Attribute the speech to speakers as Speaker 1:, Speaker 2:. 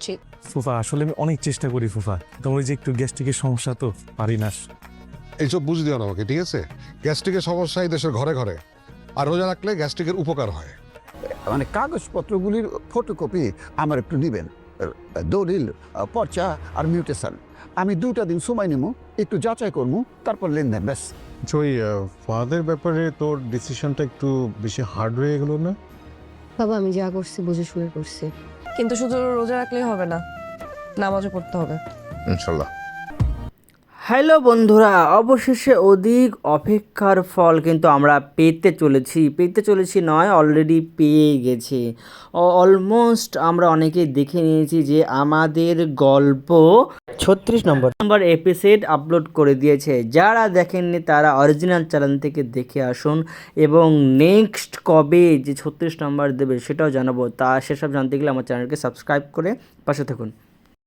Speaker 1: উচিত।
Speaker 2: ফুফা আসলে আমি অনেক চেষ্টা করি ফুফা, তোমার ওই যে একটু গ্যাস্ট্রিকের সমস্যা তো পারি না।
Speaker 3: এইসব বুঝ দিও না আমাকে, ঠিক আছে? গ্যাস্ট্রিকের সমস্যা এই দেশের ঘরে ঘরে, আর রোজা রাখলে গ্যাস্ট্রিকের উপকার হয়।
Speaker 4: মানে কাগজপত্রগুলির ফটোকপি আমার একটু নেবেন, দলিল, পর্চা আর মিউটেশন। আমি 2টা দিন সময় নেবো, একটু যাচাই করবো, তারপর লেনদেন ব্যাস।
Speaker 5: ওই ফাদের ব্যাপারে তোর ডিসিশনটা একটু বেশি হার্ড হয়ে গেল না?
Speaker 6: বাবা আমি যা করছি বুঝে শুয়ে করছি।
Speaker 1: কিন্তু শুধু রোজা রাখলেই হবে না, নামাজও পড়তে হবে।
Speaker 3: ইনশাল্লাহ।
Speaker 7: হ্যালো বন্ধুরা, অবশেষে অধিক অপেক্ষার ফল কিন্তু আমরা পেতে চলেছি নয়, অলরেডি পেয়ে গেছি। অলমোস্ট আমরা অনেকেই দেখে নিয়েছি যে আমাদের গল্প 36 নম্বর এপিসোড আপলোড করে দিয়েছে। যারা দেখেননি তারা অরিজিনাল চ্যানেল থেকে দেখে আসুন, এবং নেক্সট কবে যে 36 নম্বর দেবে সেটাও জানাবো। তা সেসব জানতে গেলে আমার চ্যানেলকে সাবস্ক্রাইব করে পাশে থাকুন।